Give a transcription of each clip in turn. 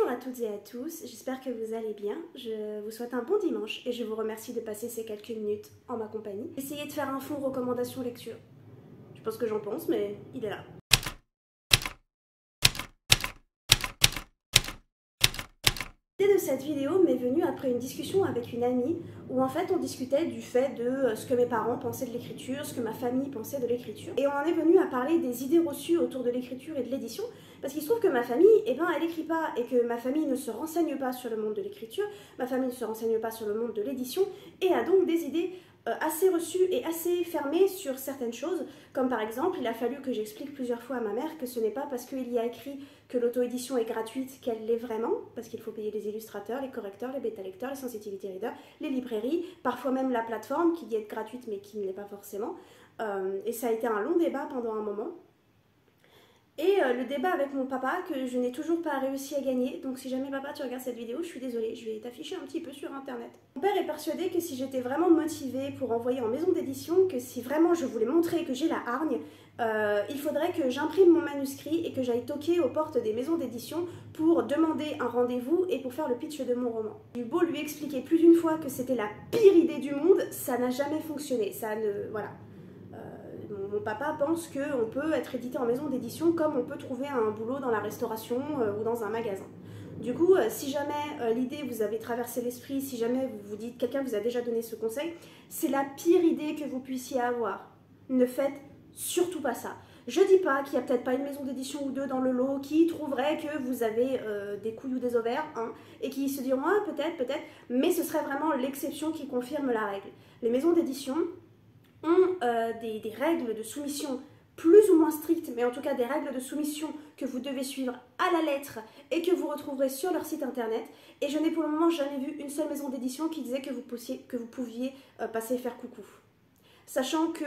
Bonjour à toutes et à tous, j'espère que vous allez bien. Je vous souhaite un bon dimanche et je vous remercie de passer ces quelques minutes en ma compagnie. Essayez de faire un fond recommandation lecture. Je pense que j'en pense, mais il est là. L'idée de cette vidéo m'est venue après une discussion avec une amie où en fait on discutait du fait de ce que mes parents pensaient de l'écriture, ce que ma famille pensait de l'écriture. Et on en est venu à parler des idées reçues autour de l'écriture et de l'édition parce qu'il se trouve que ma famille, elle écrit pas et que ma famille ne se renseigne pas sur le monde de l'écriture, ma famille ne se renseigne pas sur le monde de l'édition et a donc des idées assez reçues et assez fermées sur certaines choses, comme par exemple, il a fallu que j'explique plusieurs fois à ma mère que ce n'est pas parce qu'il y a écrit que l'auto-édition est gratuite qu'elle l'est vraiment, parce qu'il faut payer les illustrateurs, les correcteurs, les bêta-lecteurs, les sensitivity readers, les librairies, parfois même la plateforme qui dit être gratuite mais qui ne l'est pas forcément. Et ça a été un long débat pendant un moment. Et le débat avec mon papa que je n'ai toujours pas réussi à gagner, donc si jamais papa tu regardes cette vidéo, je suis désolée, je vais t'afficher un petit peu sur internet. Mon père est persuadé que si j'étais vraiment motivée pour envoyer en maison d'édition, que si vraiment je voulais montrer que j'ai la hargne, il faudrait que j'imprime mon manuscrit et que j'aille toquer aux portes des maisons d'édition pour demander un rendez-vous et pour faire le pitch de mon roman. J'ai eu beau lui expliquer plus d'une fois que c'était la pire idée du monde, ça n'a jamais fonctionné, ça ne... voilà. Mon papa pense qu'on peut être édité en maison d'édition comme on peut trouver un boulot dans la restauration ou dans un magasin. Du coup, si jamais l'idée vous avait traversé l'esprit, si jamais vous vous dites quelqu'un vous a déjà donné ce conseil, c'est la pire idée que vous puissiez avoir. Ne faites surtout pas ça. Je dis pas qu'il n'y a peut-être pas une maison d'édition ou deux dans le lot qui trouverait que vous avez des couilles ou des ovaires, hein, et qui se diront ah, peut-être, mais ce serait vraiment l'exception qui confirme la règle. Les maisons d'édition ont des règles de soumission plus ou moins strictes, mais en tout cas des règles de soumission que vous devez suivre à la lettre et que vous retrouverez sur leur site internet. Et je n'ai pour le moment jamais vu une seule maison d'édition qui disait que vous pouviez passer faire coucou. Sachant que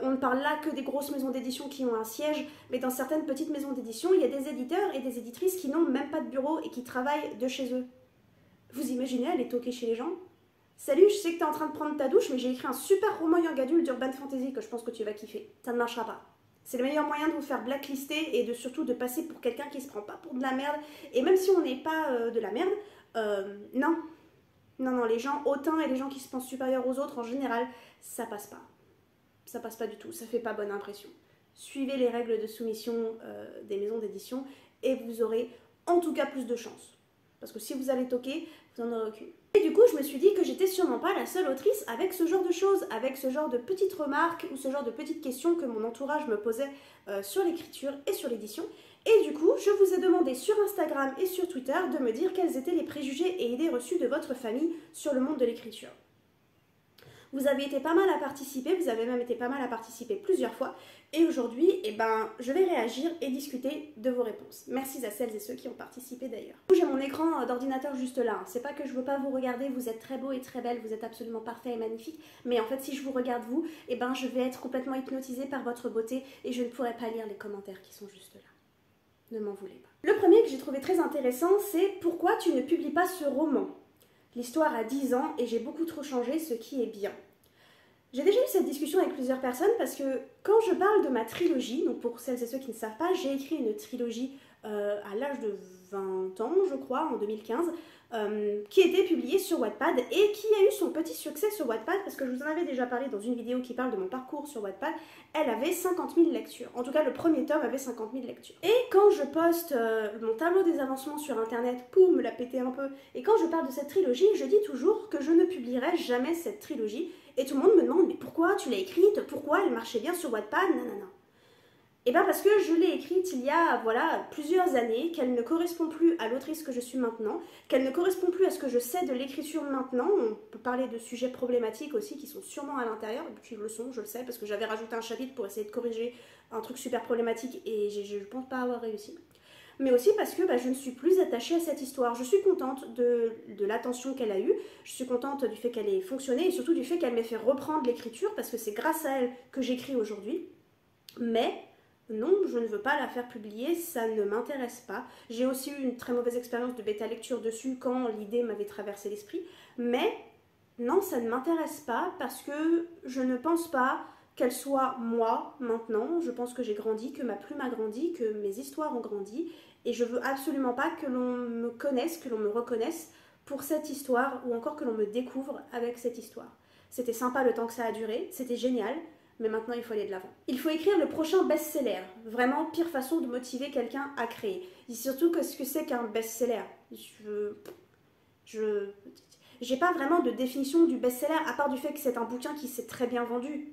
on ne parle là que des grosses maisons d'édition qui ont un siège, mais dans certaines petites maisons d'édition, il y a des éditeurs et des éditrices qui n'ont même pas de bureau et qui travaillent de chez eux. Vous imaginez aller toquer chez les gens ? Salut, je sais que tu es en train de prendre ta douche, mais j'ai écrit un super roman young adulte d'urban fantasy que je pense que tu vas kiffer. Ça ne marchera pas. C'est le meilleur moyen de vous faire blacklister et surtout de passer pour quelqu'un qui se prend pas pour de la merde. Et même si on n'est pas de la merde, non. Non, les gens hautains et les gens qui se pensent supérieurs aux autres, en général, ça passe pas. Ça passe pas du tout, ça fait pas bonne impression. Suivez les règles de soumission des maisons d'édition et vous aurez en tout cas plus de chance. Parce que si vous allez toquer, vous n'en aurez aucune. Et du coup, je me suis dit que j'étais sûrement pas la seule autrice avec ce genre de choses, avec ce genre de petites remarques ou ce genre de petites questions que mon entourage me posait sur l'écriture et sur l'édition. Et du coup, je vous ai demandé sur Instagram et sur Twitter de me dire quels étaient les préjugés et idées reçues de votre famille sur le monde de l'écriture. Vous avez été pas mal à participer, vous avez même été pas mal à participer plusieurs fois. Et aujourd'hui, je vais réagir et discuter de vos réponses. Merci à celles et ceux qui ont participé d'ailleurs. J'ai mon écran d'ordinateur juste là. C'est pas que je veux pas vous regarder, vous êtes très beau et très belle, vous êtes absolument parfait et magnifique. Mais en fait, si je vous regarde vous, je vais être complètement hypnotisée par votre beauté et je ne pourrai pas lire les commentaires qui sont juste là. Ne m'en voulez pas. Le premier que j'ai trouvé très intéressant, c'est « Pourquoi tu ne publies pas ce roman ?» L'histoire a 10 ans et j'ai beaucoup trop changé, ce qui est bien. J'ai déjà eu cette discussion avec plusieurs personnes parce que quand je parle de ma trilogie, donc pour celles et ceux qui ne savent pas, j'ai écrit une trilogie à l'âge de 20 ans, je crois, en 2015, qui était publiée sur Wattpad et qui a eu son petit succès sur Wattpad parce que je vous en avais déjà parlé dans une vidéo qui parle de mon parcours sur Wattpad. Elle avait 50 000 lectures. En tout cas, le premier tome avait 50 000 lectures. Et quand je poste mon tableau des avancements sur internet pour me la péter un peu, et quand je parle de cette trilogie, je dis toujours que je ne publierai jamais cette trilogie. Et tout le monde me demande, mais pourquoi tu l'as écrite? Pourquoi elle marchait bien sur Wattpad? Non. Et parce que je l'ai écrite il y a plusieurs années, qu'elle ne correspond plus à l'autrice que je suis maintenant, qu'elle ne correspond plus à ce que je sais de l'écriture maintenant. On peut parler de sujets problématiques aussi qui sont sûrement à l'intérieur, et puis ils le sont, je le sais, parce que j'avais rajouté un chapitre pour essayer de corriger un truc super problématique et je ne pense pas avoir réussi. Mais aussi parce que je ne suis plus attachée à cette histoire. Je suis contente de l'attention qu'elle a eue, je suis contente du fait qu'elle ait fonctionné et surtout du fait qu'elle m'ait fait reprendre l'écriture parce que c'est grâce à elle que j'écris aujourd'hui. Mais non, je ne veux pas la faire publier, ça ne m'intéresse pas. J'ai aussi eu une très mauvaise expérience de bêta lecture dessus quand l'idée m'avait traversé l'esprit. Mais non, ça ne m'intéresse pas parce que je ne pense pas qu'elle soit moi maintenant. Je pense que j'ai grandi, que ma plume a grandi, que mes histoires ont grandi et je veux absolument pas que l'on me connaisse, que l'on me reconnaisse pour cette histoire, ou encore que l'on me découvre avec cette histoire. C'était sympa le temps que ça a duré, c'était génial, mais maintenant il faut aller de l'avant. Il faut écrire le prochain best-seller, vraiment pire façon de motiver quelqu'un à créer. Et surtout que ce que c'est qu'un best-seller. J'ai pas vraiment de définition du best-seller, à part du fait que c'est un bouquin qui s'est très bien vendu.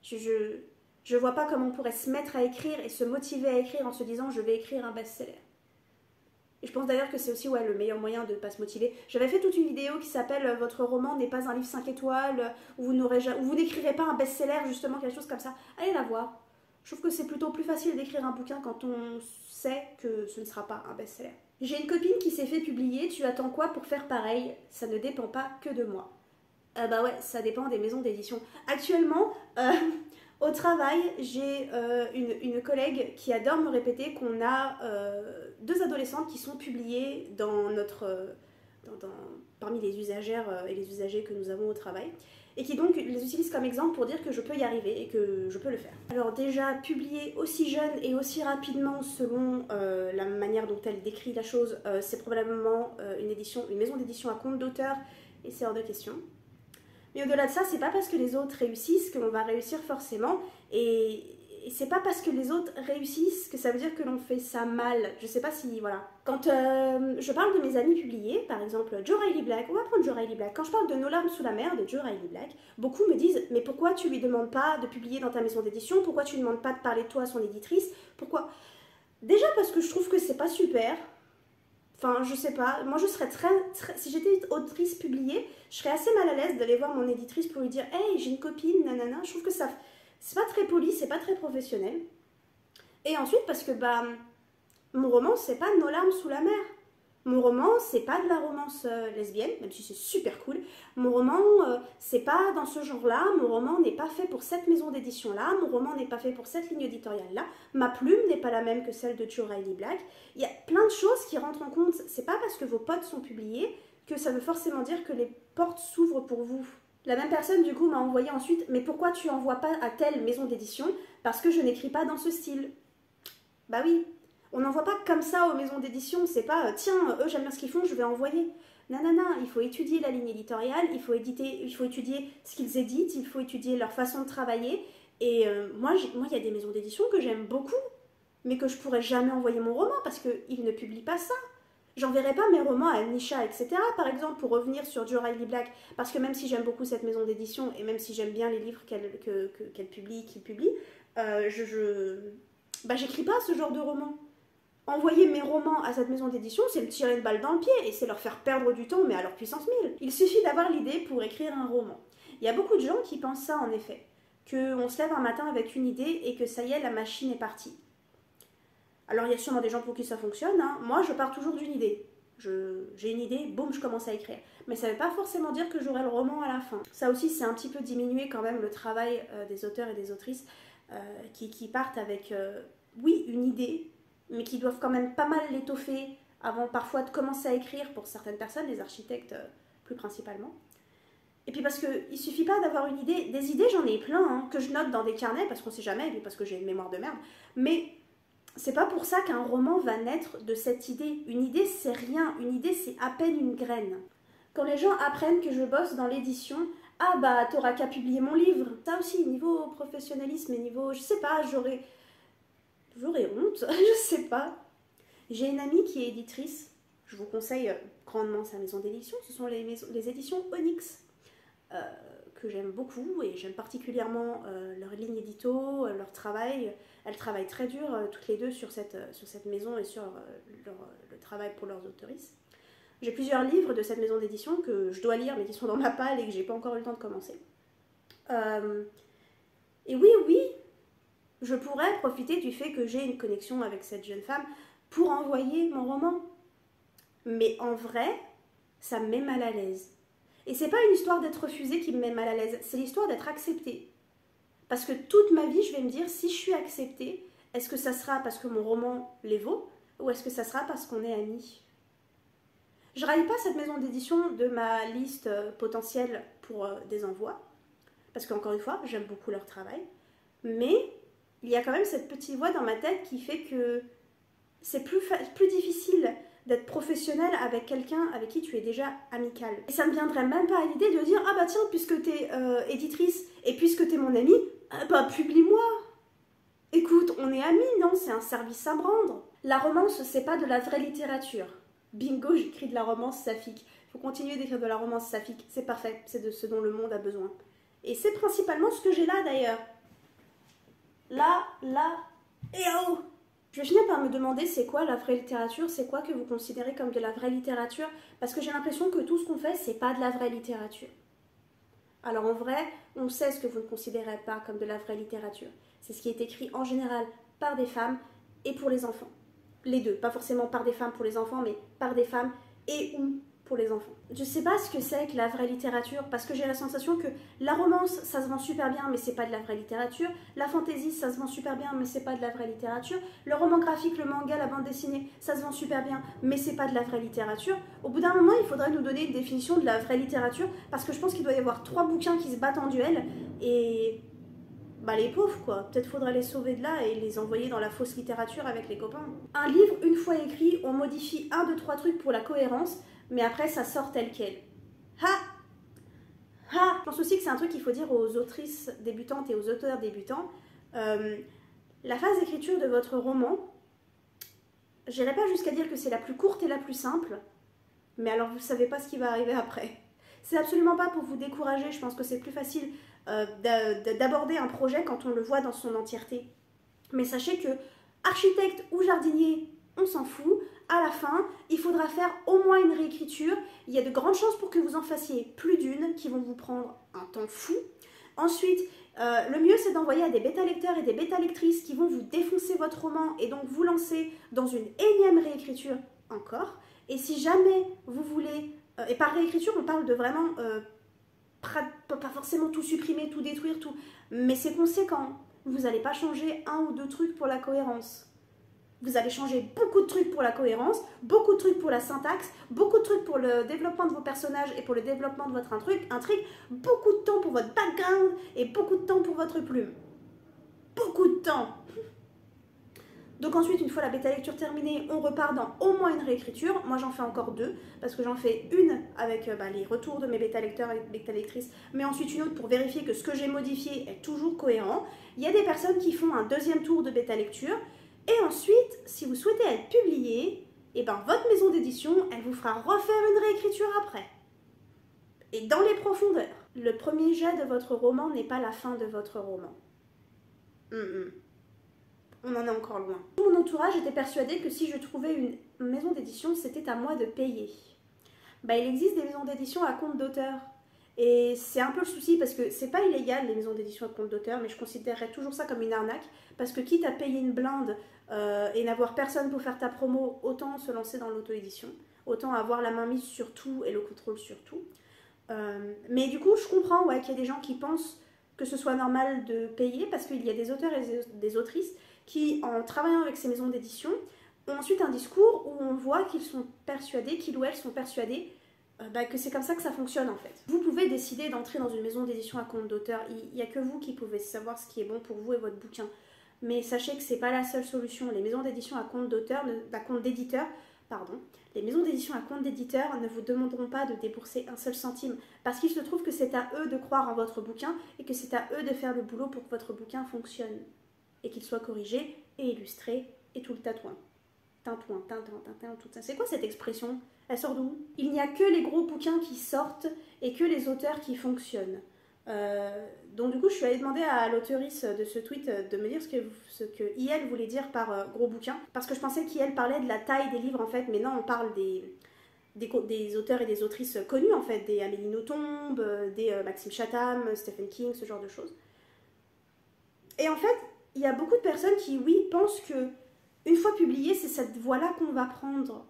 Je vois pas comment on pourrait se mettre à écrire et se motiver à écrire en se disant je vais écrire un best-seller. Et je pense d'ailleurs que c'est aussi le meilleur moyen de ne pas se motiver. J'avais fait toute une vidéo qui s'appelle « Votre roman n'est pas un livre 5 étoiles » où vous n'écrirez pas un best-seller, justement, quelque chose comme ça. Allez la voir. Je trouve que c'est plutôt plus facile d'écrire un bouquin quand on sait que ce ne sera pas un best-seller. J'ai une copine qui s'est fait publier « Tu attends quoi pour faire pareil ? Ça ne dépend pas que de moi. » Bah ouais, ça dépend des maisons d'édition. Actuellement, au travail, j'ai une collègue qui adore me répéter qu'on a 2 adolescentes qui sont publiées dans parmi les usagères et les usagers que nous avons au travail, et qui donc les utilisent comme exemple pour dire que je peux y arriver et que je peux le faire. Alors déjà, publier aussi jeune et aussi rapidement selon la manière dont elle décrit la chose, c'est probablement une maison d'édition à compte d'auteur, et c'est hors de question. Mais au-delà de ça, c'est pas parce que les autres réussissent que l'on va réussir forcément, et c'est pas parce que les autres réussissent que ça veut dire que l'on fait ça mal. Je sais pas si, voilà. Quand je parle de mes amis publiés, par exemple Joe Riley Black, on va prendre Joe Riley Black. Quand je parle de Nos larmes sous la mer de Joe Riley Black, beaucoup me disent « Mais pourquoi tu lui demandes pas de publier dans ta maison d'édition? Pourquoi tu lui demandes pas de parler de toi à son éditrice? Pourquoi ?» Déjà parce que je trouve que c'est pas super. Enfin, je sais pas, moi je serais très si j'étais autrice publiée, je serais assez mal à l'aise d'aller voir mon éditrice pour lui dire « Hey, j'ai une copine, nanana ». Je trouve que ça, c'est pas très poli, c'est pas très professionnel. Et ensuite parce que, mon roman, c'est pas Nos larmes sous la mer. Mon roman, c'est pas de la romance lesbienne, même si c'est super cool. Mon roman, c'est pas dans ce genre-là. Mon roman n'est pas fait pour cette maison d'édition-là. Mon roman n'est pas fait pour cette ligne éditoriale-là. Ma plume n'est pas la même que celle de Joe Riley Black. Il y a plein de choses qui rentrent en compte. C'est pas parce que vos potes sont publiés que ça veut forcément dire que les portes s'ouvrent pour vous. La même personne, du coup, m'a envoyé ensuite « Mais pourquoi tu envoies pas à telle maison d'édition? Parce que je n'écris pas dans ce style. » Bah oui. On n'envoie pas comme ça aux maisons d'édition, c'est pas « Tiens, eux j'aime bien ce qu'ils font, je vais envoyer ». Non, il faut étudier la ligne éditoriale, il faut étudier ce qu'ils éditent, il faut étudier leur façon de travailler. Et moi, il y a des maisons d'édition que j'aime beaucoup, mais que je pourrais jamais envoyer mon roman parce qu'ils ne publient pas ça. J'enverrai pas mes romans à Nisha, etc. par exemple, pour revenir sur Joe Riley Black, parce que même si j'aime beaucoup cette maison d'édition, et même si j'aime bien les livres qu'il publie, j'écris pas ce genre de roman. Envoyer mes romans à cette maison d'édition, c'est me tirer une balle dans le pied et c'est leur faire perdre du temps, mais à leur puissance 1000. Il suffit d'avoir l'idée pour écrire un roman. Il y a beaucoup de gens qui pensent ça en effet, qu'on se lève un matin avec une idée et que ça y est, la machine est partie. Alors il y a sûrement des gens pour qui ça fonctionne, hein. Moi je pars toujours d'une idée. J'ai une idée, boum, je commence à écrire. Mais ça ne veut pas forcément dire que j'aurai le roman à la fin. Ça aussi, c'est un petit peu diminuer quand même le travail des auteurs et des autrices qui partent avec, oui, une idée, mais qui doivent quand même pas mal l'étoffer avant parfois de commencer à écrire pour certaines personnes, les architectes plus principalement. Et puis parce qu'il ne suffit pas d'avoir une idée, des idées j'en ai plein, hein, que je note dans des carnets parce qu'on ne sait jamais, et parce que j'ai une mémoire de merde, mais c'est pas pour ça qu'un roman va naître de cette idée. Une idée c'est rien, une idée c'est à peine une graine. Quand les gens apprennent que je bosse dans l'édition, ah bah t'auras qu'à publier mon livre, ça aussi niveau professionnalisme et niveau, je sais pas, j'aurais honte, je sais pas. J'ai une amie qui est éditrice, je vous conseille grandement sa maison d'édition, ce sont les éditions Onyx, que j'aime beaucoup et j'aime particulièrement leur ligne édito, leur travail. Elles travaillent très dur toutes les deux sur cette maison et sur le travail pour leurs autoristes. J'ai plusieurs livres de cette maison d'édition que je dois lire mais qui sont dans ma palle et que j'ai pas encore eu le temps de commencer. Et oui, je pourrais profiter du fait que j'ai une connexion avec cette jeune femme pour envoyer mon roman. Mais en vrai, ça me met mal à l'aise. Et c'est pas une histoire d'être refusée qui me met mal à l'aise, c'est l'histoire d'être acceptée. Parce que toute ma vie, je vais me dire, si je suis acceptée, est-ce que ça sera parce que mon roman les vaut, ou est-ce que ça sera parce qu'on est amis? Je raille pas cette maison d'édition de ma liste potentielle pour des envois, parce qu'encore une fois, j'aime beaucoup leur travail, mais il y a quand même cette petite voix dans ma tête qui fait que c'est plus difficile d'être professionnel avec quelqu'un avec qui tu es déjà amical. Et ça ne me viendrait même pas à l'idée de dire « Ah bah tiens, puisque t'es éditrice et puisque t'es mon amie, bah publie-moi !» Écoute, on est amis, non? C'est un service à me rendre. La romance, c'est pas de la vraie littérature. Bingo, j'écris de la romance saphique. Il faut continuer d'écrire de la romance saphique. C'est parfait, c'est de ce dont le monde a besoin. Et c'est principalement ce que j'ai là d'ailleurs. Là, et oh! Je vais finir par me demander c'est quoi la vraie littérature, c'est quoi que vous considérez comme de la vraie littérature, parce que j'ai l'impression que tout ce qu'on fait, c'est pas de la vraie littérature. Alors en vrai, on sait ce que vous ne considérez pas comme de la vraie littérature. C'est ce qui est écrit en général par des femmes et pour les enfants. Les deux, pas forcément par des femmes pour les enfants, mais par des femmes et ou pour les enfants. Je sais pas ce que c'est que la vraie littérature, parce que j'ai la sensation que la romance, ça se vend super bien, mais c'est pas de la vraie littérature. La fantasy, ça se vend super bien, mais c'est pas de la vraie littérature. Le roman graphique, le manga, la bande dessinée, ça se vend super bien, mais c'est pas de la vraie littérature. Au bout d'un moment, il faudrait nous donner une définition de la vraie littérature, parce que je pense qu'il doit y avoir 3 bouquins qui se battent en duel, et... bah les pauvres quoi, peut-être faudrait les sauver de là et les envoyer dans la fausse littérature avec les copains. Un livre, une fois écrit, on modifie 1, 2, 3 trucs pour la cohérence, mais après ça sort tel quel. Ha! Ha! Je pense aussi que c'est un truc qu'il faut dire aux autrices débutantes et aux auteurs débutants. La phase d'écriture de votre roman, j'irai pas jusqu'à dire que c'est la plus courte et la plus simple, mais alors vous savez pas ce qui va arriver après. C'est absolument pas pour vous décourager, je pense que c'est plus facile d'aborder un projet quand on le voit dans son entièreté. Mais sachez que architecte ou jardinier, on s'en fout, à la fin, il faudra faire au moins une réécriture. Il y a de grandes chances pour que vous en fassiez plus d'une qui vont vous prendre un temps fou. Ensuite, le mieux c'est d'envoyer à des bêta-lecteurs et des bêta-lectrices qui vont vous défoncer votre roman et donc vous lancer dans une énième réécriture encore. Et si jamais vous voulez, et par réécriture on parle de vraiment, pas forcément tout supprimer, tout détruire, tout, mais c'est conséquent. Vous n'allez pas changer 1 ou 2 trucs pour la cohérence. Vous allez changer beaucoup de trucs pour la cohérence, beaucoup de trucs pour la syntaxe, beaucoup de trucs pour le développement de vos personnages et pour le développement de votre intrigue, beaucoup de temps pour votre background et beaucoup de temps pour votre plume. Beaucoup de temps. Donc ensuite, une fois la bêta lecture terminée, on repart dans au moins une réécriture. Moi, j'en fais encore 2, parce que j'en fais une avec les retours de mes bêta lecteurs et bêta lectrices, mais ensuite une autre pour vérifier que ce que j'ai modifié est toujours cohérent. Il y a des personnes qui font un 2e tour de bêta lecture, et ensuite, si vous souhaitez être publié, et votre maison d'édition, elle vous fera refaire une réécriture après. Et dans les profondeurs. Le premier jet de votre roman n'est pas la fin de votre roman. On en est encore loin. Mon entourage était persuadé que si je trouvais une maison d'édition, c'était à moi de payer. Il existe des maisons d'édition à compte d'auteur. Et c'est un peu le souci parce que c'est pas illégal les maisons d'édition à compte d'auteur, mais je considérerais toujours ça comme une arnaque. Parce que quitte à payer une blinde et n'avoir personne pour faire ta promo, autant se lancer dans l'auto-édition. Autant avoir la main mise sur tout et le contrôle sur tout. Mais du coup, je comprends qu'il y a des gens qui pensent que ce soit normal de payer parce qu'il y a des auteurs et des autrices qui, en travaillant avec ces maisons d'édition, ont ensuite un discours où on voit qu'ils sont persuadés, qu'ils ou elles sont persuadés que c'est comme ça que ça fonctionne en fait. Vous pouvez décider d'entrer dans une maison d'édition à compte d'auteur, il n'y a que vous qui pouvez savoir ce qui est bon pour vous et votre bouquin. Mais sachez que c'est pas la seule solution. Les maisons d'édition à compte d'auteur, les maisons d'édition à compte d'éditeur ne vous demanderont pas de débourser un seul centime parce qu'il se trouve que c'est à eux de croire en votre bouquin et que c'est à eux de faire le boulot pour que votre bouquin fonctionne et qu'il soit corrigé et illustré et tout le tatouin. Tintouin, tintin, tout ça. C'est quoi cette expression? Elle sort d'où? Il n'y a que les gros bouquins qui sortent et que les auteurs qui fonctionnent. Donc du coup, je suis allée demander à l'auteurice de ce tweet de me dire ce que IL voulait dire par gros bouquin. Parce que je pensais qu'IL parlait de la taille des livres en fait, mais non, on parle des auteurs et des autrices connus en fait, des Amélie Nothomb, des Maxime Chatham, Stephen King, ce genre de choses. Et en fait, il y a beaucoup de personnes qui, oui, pensent que une fois publié, c'est cette voie-là qu'on va prendre.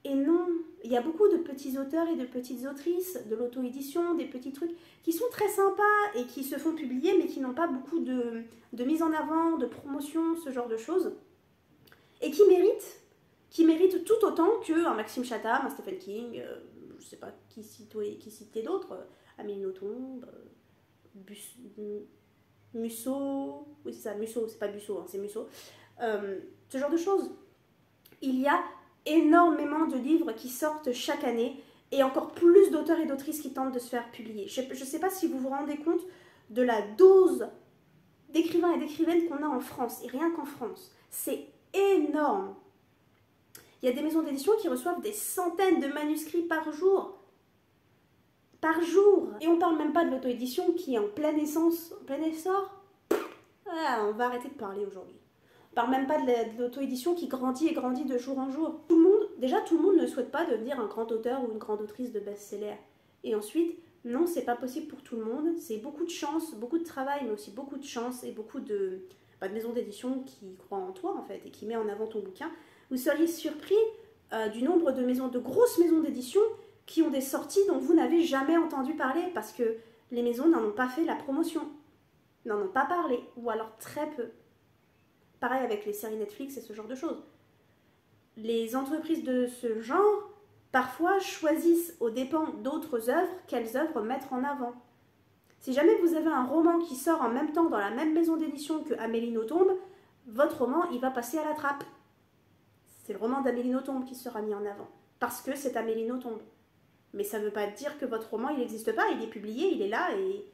Et non, il y a beaucoup de petits auteurs et de petites autrices, de l'auto-édition, des petits trucs qui sont très sympas et qui se font publier, mais qui n'ont pas beaucoup de mise en avant, de promotion, ce genre de choses. Et qui méritent tout autant qu'un Maxime Chatham, un Stephen King, je sais pas qui citait d'autres, Amélie Nothomb, Musso, oui c'est ça, Musso, c'est pas Musso, hein, c'est Musso. ce genre de choses. Il y a énormément de livres qui sortent chaque année et encore plus d'auteurs et d'autrices qui tentent de se faire publier. Je ne sais pas si vous vous rendez compte de la dose d'écrivains et d'écrivaines qu'on a en France, et rien qu'en France. C'est énorme. Il y a des maisons d'édition qui reçoivent des centaines de manuscrits par jour. Par jour. Et on parle même pas de l'auto-édition qui est en plein essor. Ah, on va arrêter de parler aujourd'hui. On parle même pas de l'auto-édition qui grandit et grandit de jour en jour. Tout le monde ne souhaite pas devenir un grand auteur ou une grande autrice de best-seller. Et ensuite, non, c'est pas possible pour tout le monde. C'est beaucoup de chance, beaucoup de travail, mais aussi beaucoup de chance et beaucoup de maisons d'édition qui croient en toi, en fait, et qui met en avant ton bouquin. Vous seriez surpris du nombre de grosses maisons d'édition qui ont des sorties dont vous n'avez jamais entendu parler parce que les maisons n'en ont pas fait la promotion, n'en ont pas parlé, ou alors très peu. Pareil avec les séries Netflix et ce genre de choses. Les entreprises de ce genre, parfois, choisissent aux dépens d'autres œuvres quelles œuvres mettre en avant. Si jamais vous avez un roman qui sort en même temps dans la même maison d'édition que Amélie Nothomb, votre roman, il va passer à la trappe. C'est le roman d'Amélie Nothomb qui sera mis en avant, parce que c'est Amélie Nothomb. Mais ça ne veut pas dire que votre roman, il n'existe pas, il est publié, il est là, et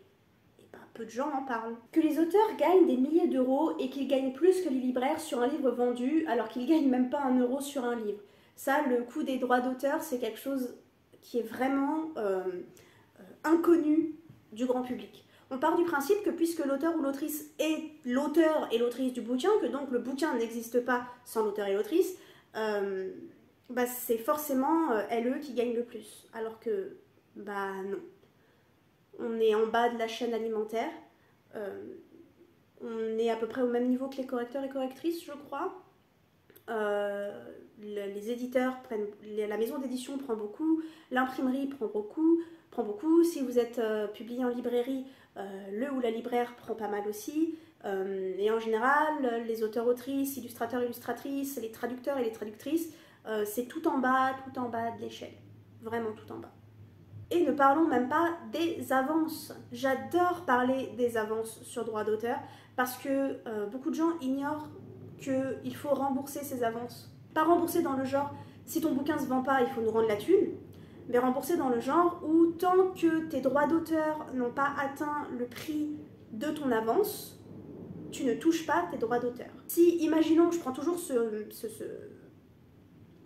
peu de gens en parlent. Que les auteurs gagnent des milliers d'euros et qu'ils gagnent plus que les libraires sur un livre vendu, alors qu'ils gagnent même pas 1 euro sur un livre. Ça, le coût des droits d'auteur, c'est quelque chose qui est vraiment inconnu du grand public. On part du principe que puisque l'auteur ou l'autrice est l'auteur et l'autrice du bouquin, que donc le bouquin n'existe pas sans l'auteur et l'autrice, c'est forcément eux qui gagnent le plus. Alors que, non. On est en bas de la chaîne alimentaire. On est à peu près au même niveau que les correcteurs et correctrices, je crois. Les éditeurs prennent... La maison d'édition prend beaucoup, l'imprimerie prend beaucoup. Si vous êtes publié en librairie, le ou la libraire prend pas mal aussi. Et en général, les auteurs-autrices, illustrateurs, illustratrices, les traducteurs et les traductrices, c'est tout en bas de l'échelle. Vraiment tout en bas. Et ne parlons même pas des avances. J'adore parler des avances sur droit d'auteur parce que beaucoup de gens ignorent qu'il faut rembourser ces avances. Pas rembourser dans le genre, si ton bouquin ne se vend pas, il faut nous rendre la thune, mais rembourser dans le genre où tant que tes droits d'auteur n'ont pas atteint le prix de ton avance, tu ne touches pas tes droits d'auteur. Si, imaginons, je prends toujours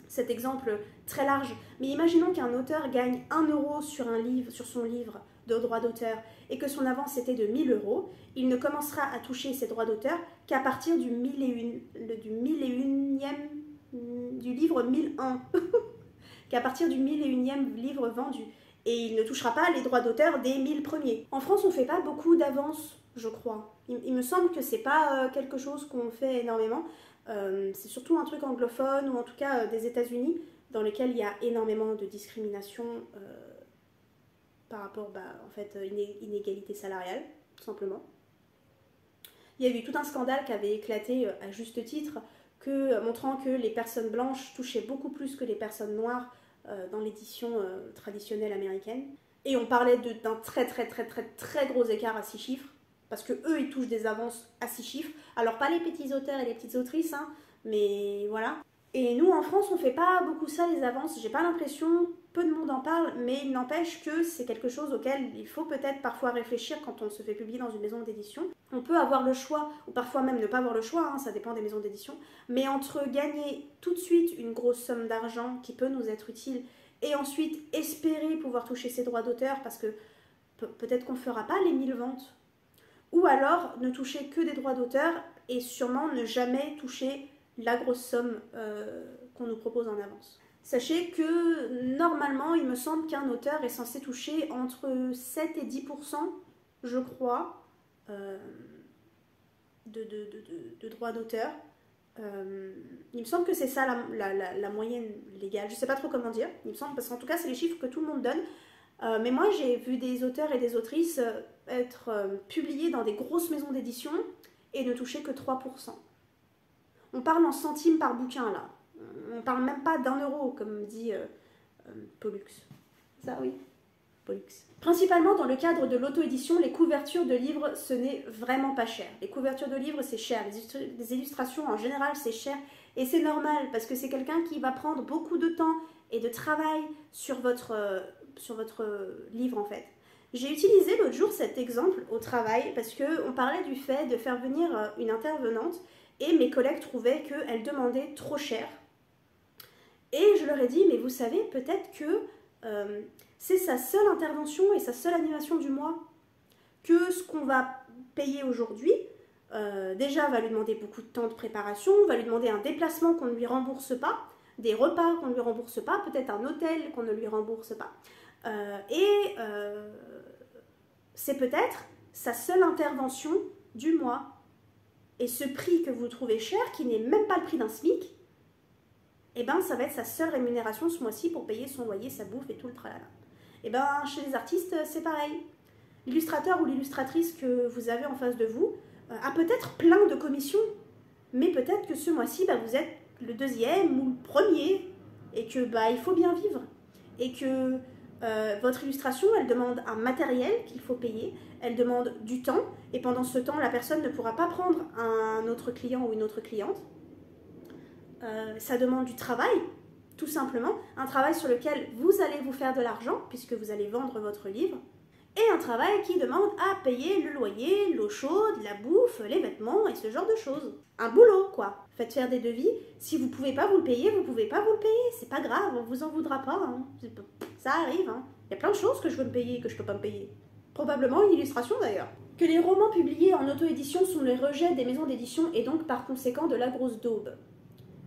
cet exemple très large, mais imaginons qu'un auteur gagne 1 euro sur son livre de droit d'auteur et que son avance était de 1 000 euros, il ne commencera à toucher ses droits d'auteur qu'à partir du livre 1001, qu'à partir du 1001e livre vendu. Et il ne touchera pas les droits d'auteur des 1000 premiers. En France, on ne fait pas beaucoup d'avances, je crois. Il me semble que c'est pas quelque chose qu'on fait énormément. C'est surtout un truc anglophone ou en tout cas des États-Unis dans lesquels il y a énormément de discrimination par rapport inégalité salariale, tout simplement. Il y a eu tout un scandale qui avait éclaté à juste titre montrant que les personnes blanches touchaient beaucoup plus que les personnes noires dans l'édition traditionnelle américaine. Et on parlait d'un très gros écart à 6 chiffres. Parce que eux, ils touchent des avances à 6 chiffres. Alors, pas les petits auteurs et les petites autrices, hein, mais voilà. Et nous, en France, on fait pas beaucoup ça, les avances. J'ai pas l'impression, peu de monde en parle, mais il n'empêche que c'est quelque chose auquel il faut peut-être parfois réfléchir quand on se fait publier dans une maison d'édition. On peut avoir le choix, ou parfois même ne pas avoir le choix, hein, ça dépend des maisons d'édition, mais entre gagner tout de suite une grosse somme d'argent qui peut nous être utile, et ensuite espérer pouvoir toucher ses droits d'auteur, parce que peut-être qu'on fera pas les 1000 ventes, ou alors ne toucher que des droits d'auteur et sûrement ne jamais toucher la grosse somme qu'on nous propose en avance. Sachez que normalement, il me semble qu'un auteur est censé toucher entre 7 et 10%, je crois, de droits d'auteur. Il me semble que c'est ça la moyenne légale. Je ne sais pas trop comment dire, il me semble, parce qu'en tout cas, c'est les chiffres que tout le monde donne. Mais moi, j'ai vu des auteurs et des autrices être publiés dans des grosses maisons d'édition et ne toucher que 3%. On parle en centimes par bouquin, là. On parle même pas d'1 euro, comme dit Pollux. Ça, oui. Pollux. Principalement dans le cadre de l'auto-édition, les couvertures de livres, ce n'est vraiment pas cher. Les couvertures de livres, c'est cher. Les illustrations, en général, c'est cher. Et c'est normal, parce que c'est quelqu'un qui va prendre beaucoup de temps et de travail sur votre livre, en fait. J'ai utilisé l'autre jour cet exemple au travail, parce qu'on parlait du fait de faire venir une intervenante, et mes collègues trouvaient qu'elle demandait trop cher. Et je leur ai dit, mais vous savez, peut-être que c'est sa seule intervention et sa seule animation du mois, que ce qu'on va payer aujourd'hui, déjà va lui demander beaucoup de temps de préparation, va lui demander un déplacement qu'on ne lui rembourse pas, des repas qu'on ne lui rembourse pas, peut-être un hôtel qu'on ne lui rembourse pas. C'est peut-être sa seule intervention du mois. Et ce prix que vous trouvez cher, qui n'est même pas le prix d'un SMIC, eh ben, ça va être sa seule rémunération ce mois-ci pour payer son loyer, sa bouffe et tout le tralala. Eh ben, chez les artistes, c'est pareil. L'illustrateur ou l'illustratrice que vous avez en face de vous a peut-être plein de commissions, mais peut-être que ce mois-ci, vous êtes le deuxième ou le premier, et que il faut bien vivre. Et que votre illustration, elle demande un matériel qu'il faut payer, elle demande du temps, et pendant ce temps, la personne ne pourra pas prendre un autre client ou une autre cliente. Ça demande du travail, tout simplement, un travail sur lequel vous allez vous faire de l'argent, puisque vous allez vendre votre livre, et un travail qui demande à payer le loyer, l'eau chaude, la bouffe, les vêtements et ce genre de choses. Un boulot, quoi. Faites faire des devis, si vous pouvez pas vous le payer, vous pouvez pas vous le payer, c'est pas grave, on vous en voudra pas, hein. Ça arrive, hein. Il y a plein de choses que je veux me payer et que je peux pas me payer. Probablement une illustration d'ailleurs. Que les romans publiés en auto-édition sont les rejets des maisons d'édition et donc par conséquent de la grosse daube.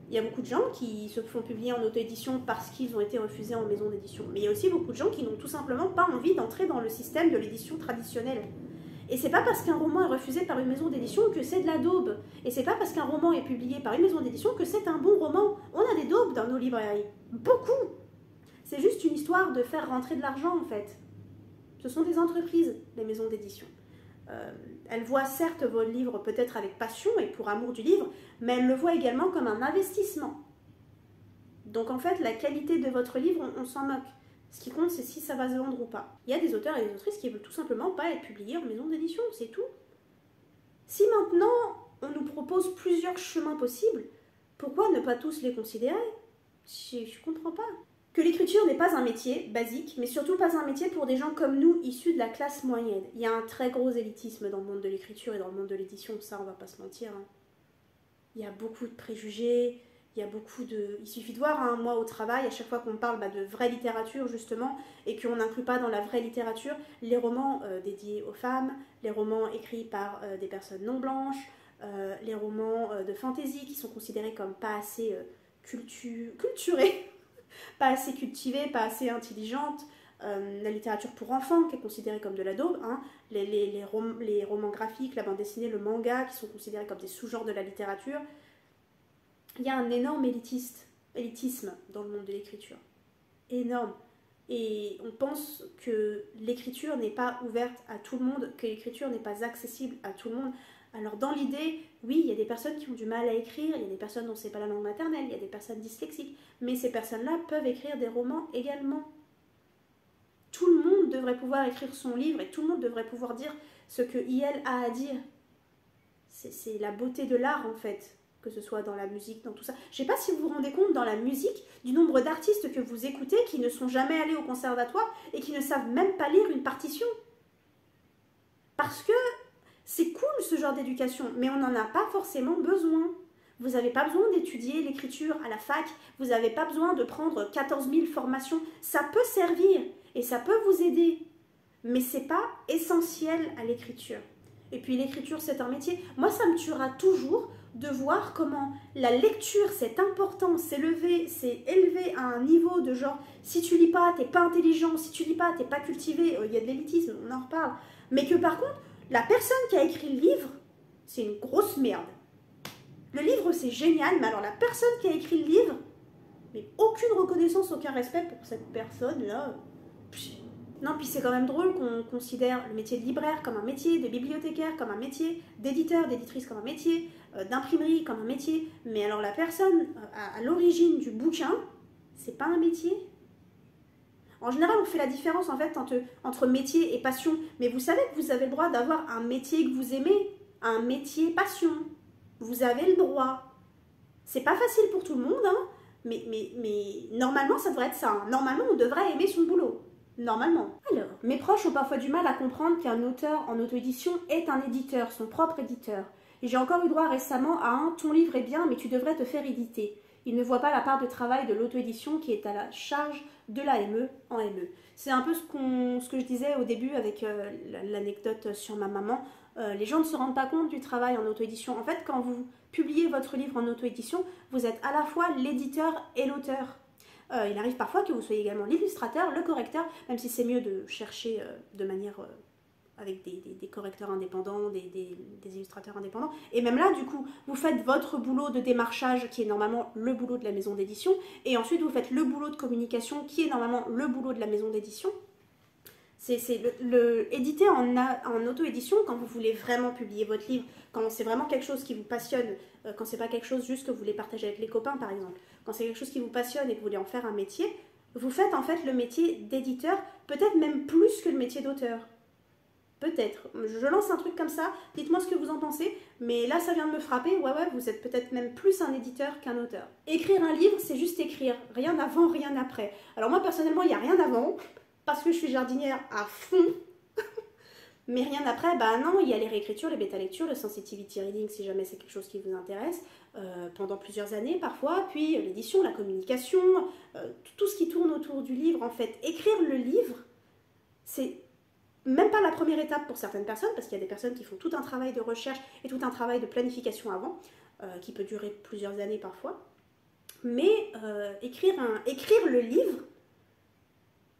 Il y a beaucoup de gens qui se font publier en auto-édition parce qu'ils ont été refusés en maison d'édition. Mais il y a aussi beaucoup de gens qui n'ont tout simplement pas envie d'entrer dans le système de l'édition traditionnelle. Et c'est pas parce qu'un roman est refusé par une maison d'édition que c'est de la daube. Et c'est pas parce qu'un roman est publié par une maison d'édition que c'est un bon roman. On a des daubes dans nos librairies. Beaucoup. C'est juste une histoire de faire rentrer de l'argent en fait. Ce sont des entreprises, les maisons d'édition. Elle voit certes vos livres peut-être avec passion et pour amour du livre, mais elle le voit également comme un investissement. Donc en fait, la qualité de votre livre, on s'en moque. Ce qui compte, c'est si ça va se vendre ou pas. Il y a des auteurs et des autrices qui veulent tout simplement pas être publiés en maison d'édition, c'est tout. Si maintenant, on nous propose plusieurs chemins possibles, pourquoi ne pas tous les considérer? Je comprends pas. Que l'écriture n'est pas un métier basique, mais surtout pas un métier pour des gens comme nous, issus de la classe moyenne. Il y a un très gros élitisme dans le monde de l'écriture et dans le monde de l'édition, ça on va pas se mentir. Hein. Il y a beaucoup de préjugés, il y a beaucoup de... Il suffit de voir, hein, moi au travail, à chaque fois qu'on parle de vraie littérature justement, et qu'on n'inclut pas dans la vraie littérature les romans dédiés aux femmes, les romans écrits par des personnes non blanches, les romans de fantasy qui sont considérés comme pas assez culturés, pas assez cultivée, pas assez intelligente, la littérature pour enfants qui est considérée comme de la daube, hein, les romans graphiques, la bande dessinée, le manga qui sont considérés comme des sous-genres de la littérature. Il y a un énorme élitisme dans le monde de l'écriture. Énorme. Et on pense que l'écriture n'est pas ouverte à tout le monde, que l'écriture n'est pas accessible à tout le monde. Alors dans l'idée, oui, il y a des personnes qui ont du mal à écrire, il y a des personnes dont c'est pas la langue maternelle, il y a des personnes dyslexiques, mais ces personnes-là peuvent écrire des romans également. Tout le monde devrait pouvoir écrire son livre et tout le monde devrait pouvoir dire ce que IL a à dire. C'est la beauté de l'art en fait, que ce soit dans la musique, dans tout ça. Je sais pas si vous vous rendez compte dans la musique du nombre d'artistes que vous écoutez qui ne sont jamais allés au conservatoire et qui ne savent même pas lire une partition. Parce que c'est cool ce genre d'éducation, mais on n'en a pas forcément besoin. Vous n'avez pas besoin d'étudier l'écriture à la fac, vous n'avez pas besoin de prendre 14 000 formations. Ça peut servir et ça peut vous aider, mais c'est pas essentiel à l'écriture. Et puis l'écriture c'est un métier. Moi ça me tuera toujours de voir comment la lecture c'est important, c'est élevé à un niveau de genre si tu lis pas t'es pas intelligent, si tu lis pas t'es pas cultivé, il y a de l'élitisme, on en reparle. Mais que par contre, la personne qui a écrit le livre, c'est une grosse merde. Le livre, c'est génial, mais alors la personne qui a écrit le livre, mais aucune reconnaissance, aucun respect pour cette personne-là. Non, puis c'est quand même drôle qu'on considère le métier de libraire comme un métier, de bibliothécaire comme un métier, d'éditeur, d'éditrice comme un métier, d'imprimerie comme un métier. Mais alors la personne à l'origine du bouquin, c'est pas un métier. En général, on fait la différence en fait entre métier et passion. Mais vous savez que vous avez le droit d'avoir un métier que vous aimez, un métier passion. Vous avez le droit. C'est pas facile pour tout le monde, hein, mais normalement, ça devrait être ça. Hein. Normalement, on devrait aimer son boulot. Normalement. Alors, mes proches ont parfois du mal à comprendre qu'un auteur en auto-édition est un éditeur, son propre éditeur. Et j'ai encore eu droit récemment à un « ton livre est bien, mais tu devrais te faire éditer ». Ils ne voient pas la part de travail de l'auto-édition qui est à la charge de la ME en ME. C'est un peu ce que je disais au début avec l'anecdote sur ma maman. Les gens ne se rendent pas compte du travail en auto-édition. En fait, quand vous publiez votre livre en auto-édition, vous êtes à la fois l'éditeur et l'auteur. Il arrive parfois que vous soyez également l'illustrateur, le correcteur, même si c'est mieux de chercher de manière avec des correcteurs indépendants, des illustrateurs indépendants. Et même là, du coup, vous faites votre boulot de démarchage, qui est normalement le boulot de la maison d'édition, et ensuite vous faites le boulot de communication, qui est normalement le boulot de la maison d'édition. C'est éditer en auto-édition, quand vous voulez vraiment publier votre livre, quand c'est vraiment quelque chose qui vous passionne, quand c'est pas quelque chose juste que vous voulez partager avec les copains par exemple, quand c'est quelque chose qui vous passionne et que vous voulez en faire un métier, vous faites en fait le métier d'éditeur, peut-être même plus que le métier d'auteur. Peut-être. Je lance un truc comme ça, dites-moi ce que vous en pensez, mais là ça vient de me frapper, ouais, vous êtes peut-être même plus un éditeur qu'un auteur. Écrire un livre, c'est juste écrire, rien avant, rien après. Alors moi personnellement, il n'y a rien avant, parce que je suis jardinière à fond, mais rien après, bah non, il y a les réécritures, les bêta-lectures, le sensitivity reading si jamais c'est quelque chose qui vous intéresse, pendant plusieurs années parfois, puis l'édition, la communication, tout ce qui tourne autour du livre en fait. Écrire le livre, c'est même pas la première étape pour certaines personnes, parce qu'il y a des personnes qui font tout un travail de recherche et tout un travail de planification avant, qui peut durer plusieurs années parfois, mais écrire le livre,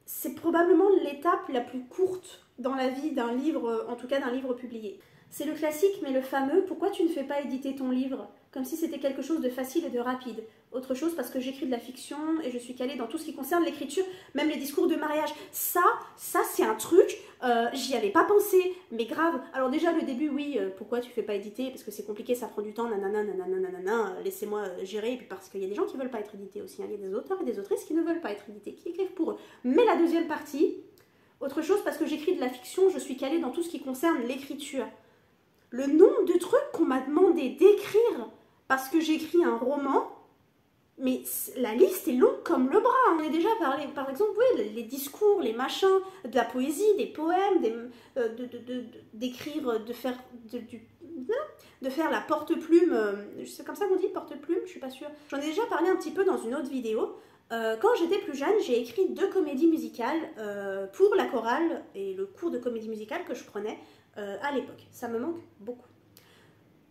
c'est probablement l'étape la plus courte dans la vie d'un livre, en tout cas d'un livre publié. C'est le classique, mais le fameux « Pourquoi tu ne fais pas éditer ton livre ?» Comme si c'était quelque chose de facile et de rapide. Autre chose parce que j'écris de la fiction et je suis calée dans tout ce qui concerne l'écriture, même les discours de mariage. Ça c'est un truc, j'y avais pas pensé, mais grave. Alors déjà le début, oui, pourquoi tu fais pas éditer? Parce que c'est compliqué, ça prend du temps, nanana, nanana, nanana, laissez-moi gérer. Et puis parce qu'il y a des gens qui veulent pas être édités aussi, hein. Il y a des auteurs et des autrices qui ne veulent pas être édités, qui écrivent pour eux. Mais la deuxième partie, autre chose parce que j'écris de la fiction, je suis calée dans tout ce qui concerne l'écriture. Le nombre de trucs qu'on m'a demandé d'écrire parce que j'écris un roman, mais la liste est longue comme le bras. On a déjà parlé, par exemple, oui, les discours, les machins, de la poésie, des poèmes, d'écrire, de faire la porte-plume, c'est comme ça qu'on dit, porte-plume, je suis pas sûre. J'en ai déjà parlé un petit peu dans une autre vidéo. Quand j'étais plus jeune, j'ai écrit 2 comédies musicales pour la chorale et le cours de comédie musicale que je prenais à l'époque. Ça me manque beaucoup.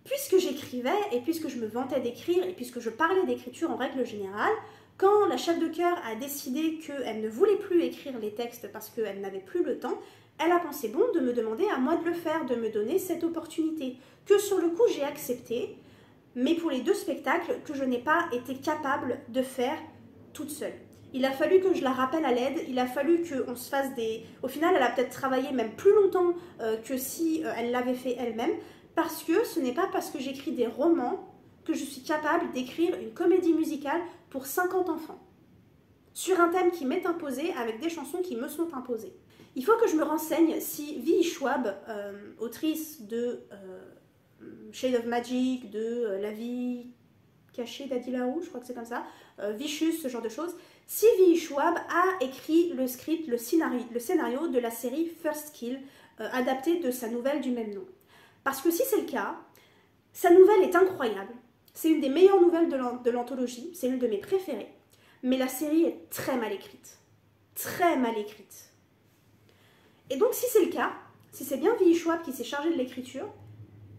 Puisque j'écrivais et puisque je me vantais d'écrire et puisque je parlais d'écriture en règle générale, quand la chef de chœur a décidé qu'elle ne voulait plus écrire les textes parce qu'elle n'avait plus le temps, elle a pensé bon de me demander à moi de le faire, de me donner cette opportunité, que sur le coup j'ai accepté, mais pour les 2 spectacles que je n'ai pas été capable de faire toute seule. Il a fallu que je la rappelle à l'aide, il a fallu qu'on se fasse des... Au final, elle a peut-être travaillé même plus longtemps que si elle l'avait fait elle-même, parce que ce n'est pas parce que j'écris des romans que je suis capable d'écrire une comédie musicale pour 50 enfants. Sur un thème qui m'est imposé, avec des chansons qui me sont imposées. Il faut que je me renseigne si V.E. Schwab, autrice de Shade of Magic, de La vie cachée d'Adi Larue, je crois que c'est comme ça, Vicious, ce genre de choses, si V.E. Schwab a écrit le script, le scénario de la série First Kill, adapté de sa nouvelle du même nom. Parce que si c'est le cas, sa nouvelle est incroyable. C'est une des meilleures nouvelles de l'anthologie, c'est une de mes préférées. Mais la série est très mal écrite. Très mal écrite. Et donc si c'est le cas, si c'est bien V.E. Schwab qui s'est chargé de l'écriture,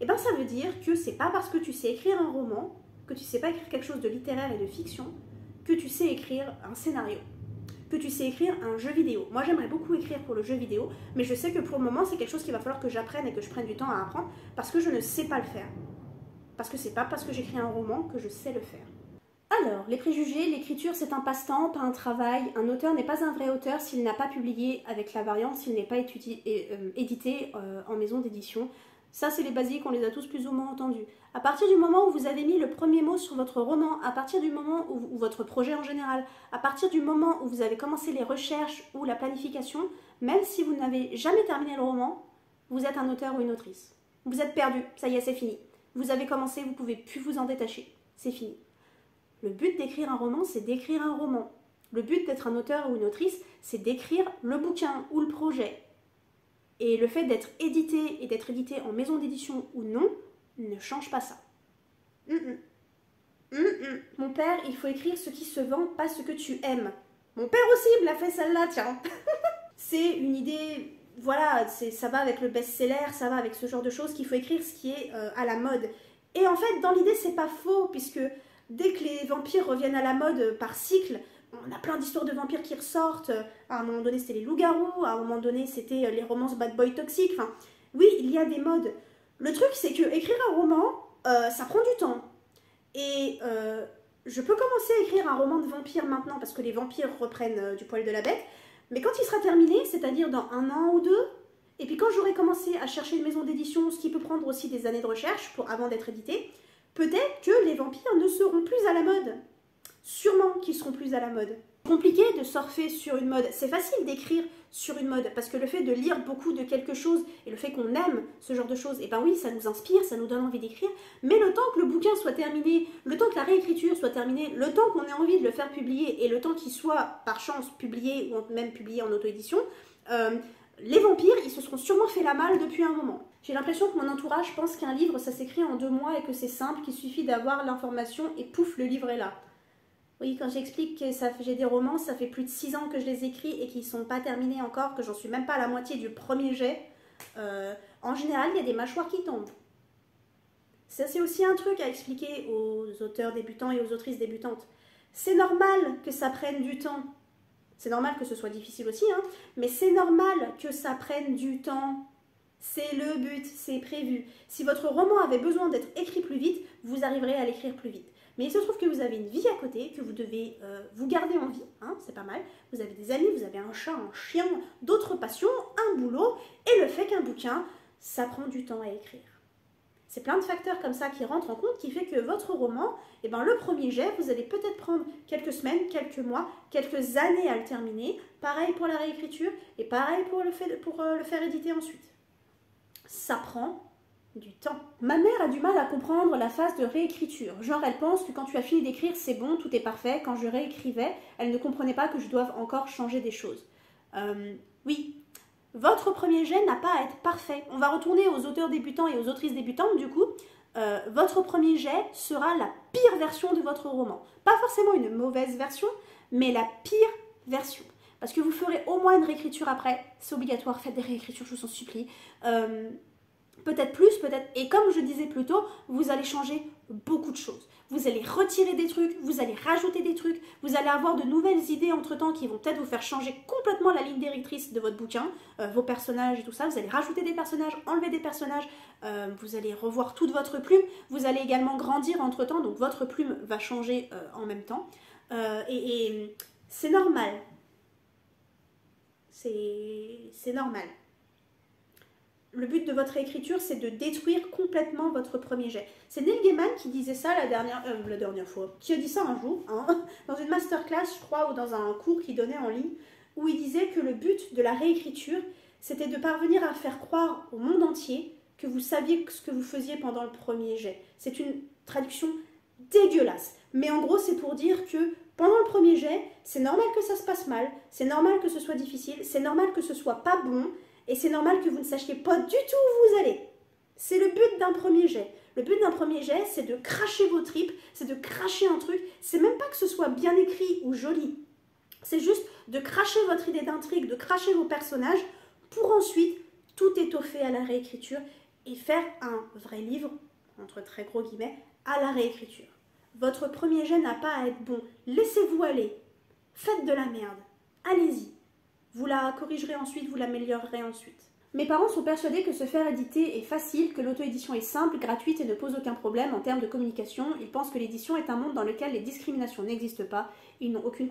eh ben ça veut dire que c'est pas parce que tu sais écrire un roman, que tu sais pas écrire quelque chose de littéraire et de fiction, que tu sais écrire un scénario, que tu sais écrire un jeu vidéo. Moi j'aimerais beaucoup écrire pour le jeu vidéo, mais je sais que pour le moment c'est quelque chose qu'il va falloir que j'apprenne et que je prenne du temps à apprendre, parce que je ne sais pas le faire. Parce que c'est pas parce que j'écris un roman que je sais le faire. Alors, les préjugés, l'écriture c'est un passe-temps, pas un travail. Un auteur n'est pas un vrai auteur s'il n'a pas publié avec la variante, s'il n'est pas édité en maison d'édition. Ça, c'est les basiques, on les a tous plus ou moins entendus. À partir du moment où vous avez mis le premier mot sur votre roman, à partir du moment où votre projet en général, à partir du moment où vous avez commencé les recherches ou la planification, même si vous n'avez jamais terminé le roman, vous êtes un auteur ou une autrice. Vous êtes perdu, ça y est, c'est fini. Vous avez commencé, vous ne pouvez plus vous en détacher. C'est fini. Le but d'écrire un roman, c'est d'écrire un roman. Le but d'être un auteur ou une autrice, c'est d'écrire le bouquin ou le projet. Et le fait d'être édité et d'être édité en maison d'édition ou non, ne change pas ça. Mon père, il faut écrire ce qui se vend, pas ce que tu aimes. Mon père aussi me l'a fait celle-là, tiens. C'est une idée, voilà, ça va avec le best-seller, ça va avec ce genre de choses, qu'il faut écrire ce qui est à la mode. Et en fait, dans l'idée, c'est pas faux, puisque dès que les vampires reviennent à la mode par cycle, on a plein d'histoires de vampires qui ressortent. À un moment donné, c'était les loups-garous. À un moment donné, c'était les romances bad boy toxiques. Enfin, oui, il y a des modes. Le truc, c'est que écrire un roman, ça prend du temps. Et je peux commencer à écrire un roman de vampires maintenant, parce que les vampires reprennent du poil de la bête. Mais quand il sera terminé, c'est-à-dire dans 1 an ou 2, et puis quand j'aurai commencé à chercher une maison d'édition, ce qui peut prendre aussi des années de recherche avant d'être édité, peut-être que les vampires ne seront plus à la mode. Sûrement qu'ils seront plus à la mode. Compliqué de surfer sur une mode. C'est facile d'écrire sur une mode, parce que le fait de lire beaucoup de quelque chose, et le fait qu'on aime ce genre de choses, et ben oui, ça nous inspire, ça nous donne envie d'écrire, mais le temps que le bouquin soit terminé, le temps que la réécriture soit terminée, le temps qu'on ait envie de le faire publier, et le temps qu'il soit, par chance, publié, ou même publié en auto-édition, les vampires, ils se seront sûrement fait la malle depuis un moment. J'ai l'impression que mon entourage pense qu'un livre, ça s'écrit en 2 mois, et que c'est simple, qu'il suffit d'avoir l'information, et pouf, le livre est là. Oui, quand j'explique que j'ai des romans, ça fait plus de 6 ans que je les écris et qu'ils ne sont pas terminés encore, que j'en suis même pas à la moitié du premier jet, en général, il y a des mâchoires qui tombent. Ça, c'est aussi un truc à expliquer aux auteurs débutants et aux autrices débutantes. C'est normal que ça prenne du temps. C'est normal que ce soit difficile aussi, hein, mais c'est normal que ça prenne du temps. C'est le but, c'est prévu. Si votre roman avait besoin d'être écrit plus vite, vous arriverez à l'écrire plus vite. Mais il se trouve que vous avez une vie à côté, que vous devez vous garder en vie, hein, c'est pas mal. Vous avez des amis, vous avez un chat, un chien, d'autres passions, un boulot, et le fait qu'un bouquin, ça prend du temps à écrire. C'est plein de facteurs comme ça qui rentrent en compte, qui fait que votre roman, eh ben, le premier jet, vous allez peut-être prendre quelques semaines, quelques mois, quelques années à le terminer. Pareil pour la réécriture, et pareil pour le faire éditer ensuite. Ça prend du temps. Ma mère a du mal à comprendre la phase de réécriture. Genre, elle pense que quand tu as fini d'écrire, c'est bon, tout est parfait. Quand je réécrivais, elle ne comprenait pas que je doive encore changer des choses. Oui, votre premier jet n'a pas à être parfait. On va retourner aux auteurs débutants et aux autrices débutantes, du coup. Votre premier jet sera la pire version de votre roman. Pas forcément une mauvaise version, mais la pire version. Parce que vous ferez au moins une réécriture après. C'est obligatoire, faites des réécritures, je vous en supplie. Peut-être plus, peut-être... Et comme je disais plus tôt, vous allez changer beaucoup de choses. Vous allez retirer des trucs, vous allez rajouter des trucs, vous allez avoir de nouvelles idées entre-temps qui vont peut-être vous faire changer complètement la ligne directrice de votre bouquin, vos personnages et tout ça. Vous allez rajouter des personnages, enlever des personnages, vous allez revoir toute votre plume. Vous allez également grandir entre-temps, donc votre plume va changer en même temps. Et c'est normal. C'est normal. Le but de votre écriture, c'est de détruire complètement votre premier jet. C'est Neil Gaiman qui disait ça la dernière fois, qui a dit ça un jour, hein, dans une masterclass, je crois, ou dans un cours qu'il donnait en ligne, où il disait que le but de la réécriture, c'était de parvenir à faire croire au monde entier que vous saviez ce que vous faisiez pendant le premier jet. C'est une traduction dégueulasse. Mais en gros, c'est pour dire que pendant le premier jet, c'est normal que ça se passe mal, c'est normal que ce soit difficile, c'est normal que ce soit pas bon, et c'est normal que vous ne sachiez pas du tout où vous allez. C'est le but d'un premier jet. Le but d'un premier jet, c'est de cracher vos tripes, c'est de cracher un truc. C'est même pas que ce soit bien écrit ou joli. C'est juste de cracher votre idée d'intrigue, de cracher vos personnages, pour ensuite tout étoffer à la réécriture et faire un vrai livre, entre très gros guillemets, à la réécriture. Votre premier jet n'a pas à être bon. Laissez-vous aller. Faites de la merde. Allez-y. Vous la corrigerez ensuite, vous l'améliorerez ensuite. Mes parents sont persuadés que se faire éditer est facile, que l'auto-édition est simple, gratuite et ne pose aucun problème en termes de communication. Ils pensent que l'édition est un monde dans lequel les discriminations n'existent pas. Ils n'ont aucune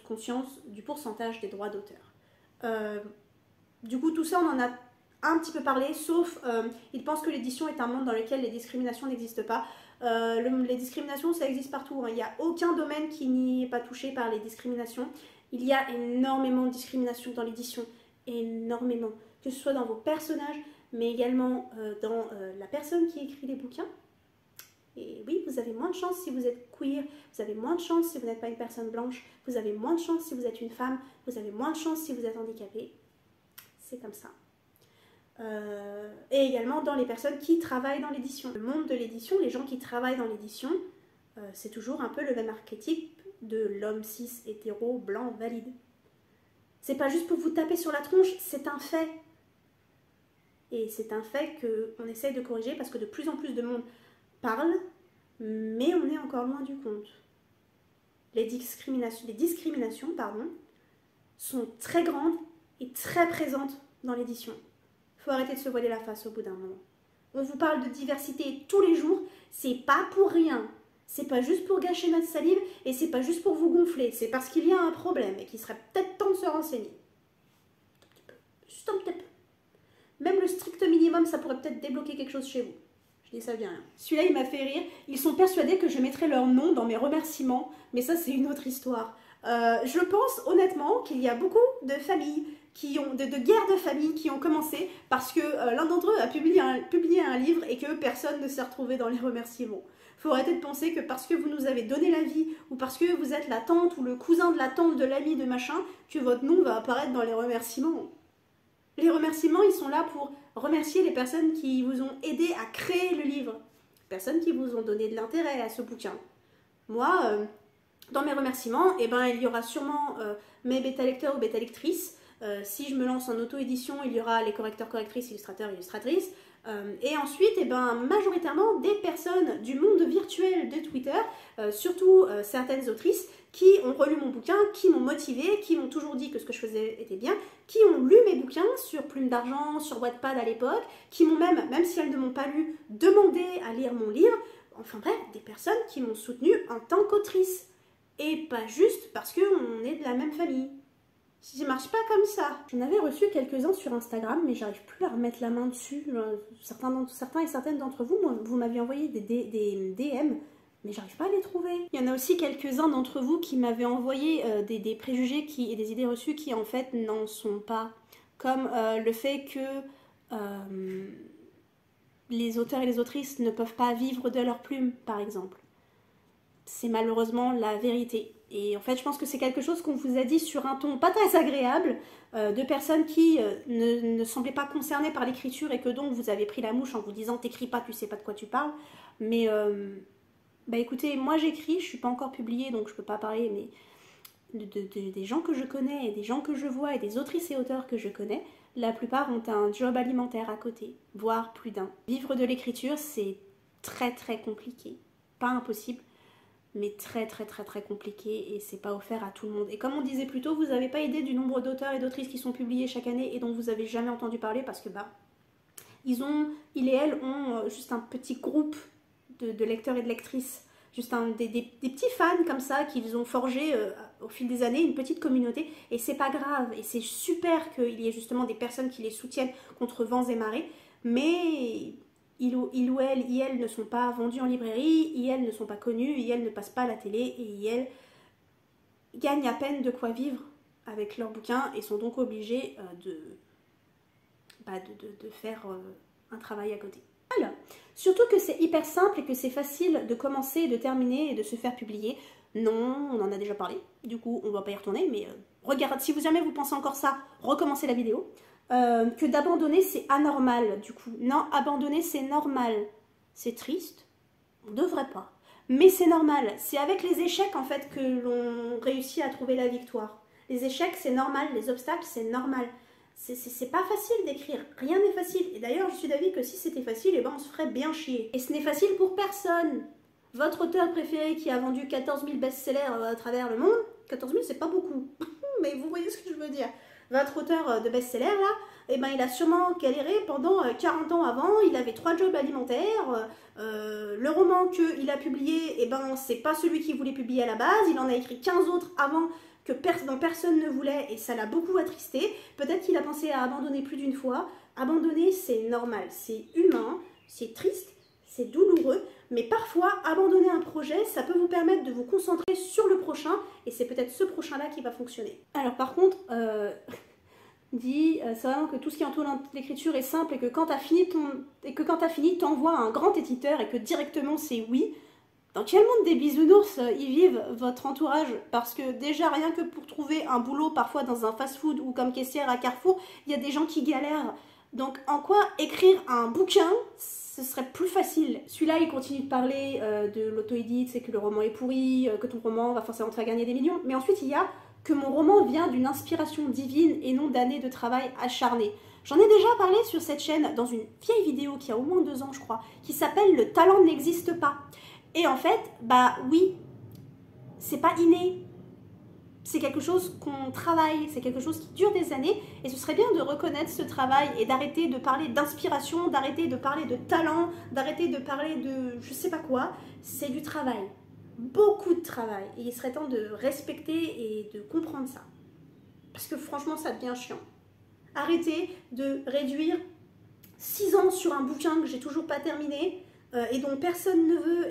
conscience du pourcentage des droits d'auteur. Du coup, tout ça, on en a un petit peu parler, sauf ils pensent que l'édition est un monde dans lequel les discriminations n'existent pas. Les discriminations, ça existe partout, hein. Il n'y a aucun domaine qui n'y est pas touché par les discriminations. Il y a énormément de discrimination dans l'édition, énormément, que ce soit dans vos personnages, mais également dans la personne qui écrit les bouquins. Et oui, vous avez moins de chance si vous êtes queer, vous avez moins de chance si vous n'êtes pas une personne blanche, vous avez moins de chance si vous êtes une femme, vous avez moins de chance si vous êtes handicapé. C'est comme ça. Et également dans les personnes qui travaillent dans l'édition. Le monde de l'édition, les gens qui travaillent dans l'édition, c'est toujours un peu le même archétype de l'homme cis, hétéro, blanc, valide. C'est pas juste pour vous taper sur la tronche, c'est un fait. Et c'est un fait qu'on essaye de corriger parce que de plus en plus de monde parle, mais on est encore loin du compte. Les discriminations, sont très grandes et très présentes dans l'édition. Il faut arrêter de se voiler la face au bout d'un moment. On vous parle de diversité tous les jours, c'est pas pour rien. C'est pas juste pour gâcher notre salive et c'est pas juste pour vous gonfler, c'est parce qu'il y a un problème et qu'il serait peut-être temps de se renseigner. Un petit peu. Juste un petit peu. Même le strict minimum, ça pourrait peut-être débloquer quelque chose chez vous. Je dis ça bien. Celui-là, il m'a fait rire. Ils sont persuadés que je mettrai leur nom dans mes remerciements, mais ça, c'est une autre histoire. Je pense honnêtement qu'il y a beaucoup de familles qui ont de guerres de famille qui ont commencé parce que l'un d'entre eux a publié un livre et que personne ne s'est retrouvé dans les remerciements. Faut arrêter de penser que parce que vous nous avez donné la vie ou parce que vous êtes la tante ou le cousin de la tante de l'ami de machin, que votre nom va apparaître dans les remerciements. Les remerciements, ils sont là pour remercier les personnes qui vous ont aidé à créer le livre, les personnes qui vous ont donné de l'intérêt à ce bouquin. Moi, dans mes remerciements, eh ben, il y aura sûrement mes bêta-lecteurs ou bêta-lectrices. Si je me lance en auto-édition, il y aura les correcteurs, correctrices, illustrateurs, illustratrices. Et ensuite, eh ben, majoritairement des personnes du monde virtuel de Twitter, surtout certaines autrices qui ont relu mon bouquin, qui m'ont motivée, qui m'ont toujours dit que ce que je faisais était bien, qui ont lu mes bouquins sur Plume d'Argent, sur Wattpad à l'époque, qui m'ont même si elles ne m'ont pas lu, demandé à lire mon livre. Enfin bref, des personnes qui m'ont soutenue en tant qu'autrice. Et pas juste parce qu'on est de la même famille. Ça marche pas comme ça. J'en avais reçu quelques-uns sur Instagram, mais j'arrive plus à remettre la main dessus. Certains et certaines d'entre vous, vous m'aviez envoyé des DM, mais j'arrive pas à les trouver. Il y en a aussi quelques-uns d'entre vous qui m'avaient envoyé des préjugés et des idées reçues qui en fait n'en sont pas. Comme le fait que les auteurs et les autrices ne peuvent pas vivre de leur plume, par exemple. C'est malheureusement la vérité. Et en fait, je pense que c'est quelque chose qu'on vous a dit sur un ton pas très agréable, de personnes qui ne semblaient pas concernées par l'écriture et que donc vous avez pris la mouche en vous disant « t'écris pas, tu sais pas de quoi tu parles ». Mais bah écoutez, moi j'écris, je suis pas encore publiée donc je peux pas parler, mais des gens que je connais, et des gens que je vois et des autrices et auteurs que je connais, la plupart ont un job alimentaire à côté, voire plus d'un. Vivre de l'écriture, c'est très très compliqué, pas impossible, mais très compliqué et c'est pas offert à tout le monde. Et comme on disait plus tôt, vous n'avez pas idée du nombre d'auteurs et d'autrices qui sont publiés chaque année et dont vous avez jamais entendu parler parce que bah ils et elles ont juste un petit groupe de lecteurs et de lectrices, juste des petits fans comme ça qu'ils ont forgé au fil des années, une petite communauté, et c'est pas grave, et c'est super qu'il y ait justement des personnes qui les soutiennent contre vents et marées, mais ils ou elles ne sont pas vendus en librairie, elles ne sont pas connus, elles ne passent pas à la télé, et elles gagnent à peine de quoi vivre avec leurs bouquins et sont donc obligés de faire un travail à côté. Voilà. Surtout que c'est hyper simple et que c'est facile de commencer, de terminer et de se faire publier. Non, on en a déjà parlé, du coup on ne va pas y retourner, mais regarde, si jamais vous pensez encore ça, recommencez la vidéo. Que d'abandonner c'est anormal du coup. Non, abandonner c'est normal. C'est triste, on devrait pas. Mais c'est normal, c'est avec les échecs en fait que l'on réussit à trouver la victoire. Les échecs c'est normal, les obstacles c'est normal. C'est pas facile d'écrire, rien n'est facile. Et d'ailleurs je suis d'avis que si c'était facile, eh ben on se ferait bien chier. Et ce n'est facile pour personne. Votre auteur préféré qui a vendu 14 000 best-sellers à travers le monde, 14 000 c'est pas beaucoup, mais vous voyez ce que je veux dire. Votre auteur de best-seller là, eh ben, il a sûrement galéré pendant 40 ans avant, il avait 3 jobs alimentaires, le roman qu'il a publié, eh ben, c'est pas celui qu'il voulait publier à la base, il en a écrit 15 autres avant dont personne ne voulait et ça l'a beaucoup attristé, peut-être qu'il a pensé à abandonner plus d'une fois, Abandonner, c'est normal, c'est humain, c'est triste, c'est douloureux, mais parfois, abandonner un projet, ça peut vous permettre de vous concentrer sur le prochain, et c'est peut-être ce prochain-là qui va fonctionner. Alors par contre, c'est vraiment que tout ce qui entoure l'écriture est simple, et que quand t'as fini, t'envoies un grand éditeur, et que directement c'est oui. Dans quel monde des bisounours y vivent votre entourage? Parce que déjà, rien que pour trouver un boulot, parfois dans un fast-food ou comme caissière à Carrefour, il y a des gens qui galèrent. Donc en quoi écrire un bouquin, ce serait plus facile? Celui-là, il continue de parler de l'auto-édite, c'est que le roman est pourri, que ton roman va forcément te faire gagner des millions. Mais ensuite, il y a que mon roman vient d'une inspiration divine et non d'années de travail acharné. J'en ai déjà parlé sur cette chaîne dans une vieille vidéo qui a au moins 2 ans, je crois, qui s'appelle « Le talent n'existe pas ». Et en fait, bah oui, c'est pas inné. C'est quelque chose qu'on travaille, c'est quelque chose qui dure des années, et ce serait bien de reconnaître ce travail et d'arrêter de parler d'inspiration, d'arrêter de parler de talent, d'arrêter de parler de je sais pas quoi. C'est du travail, beaucoup de travail, et il serait temps de respecter et de comprendre ça. Parce que franchement, ça devient chiant. Arrêtez de réduire 6 ans sur un bouquin que j'ai toujours pas terminé, et dont personne ne veut,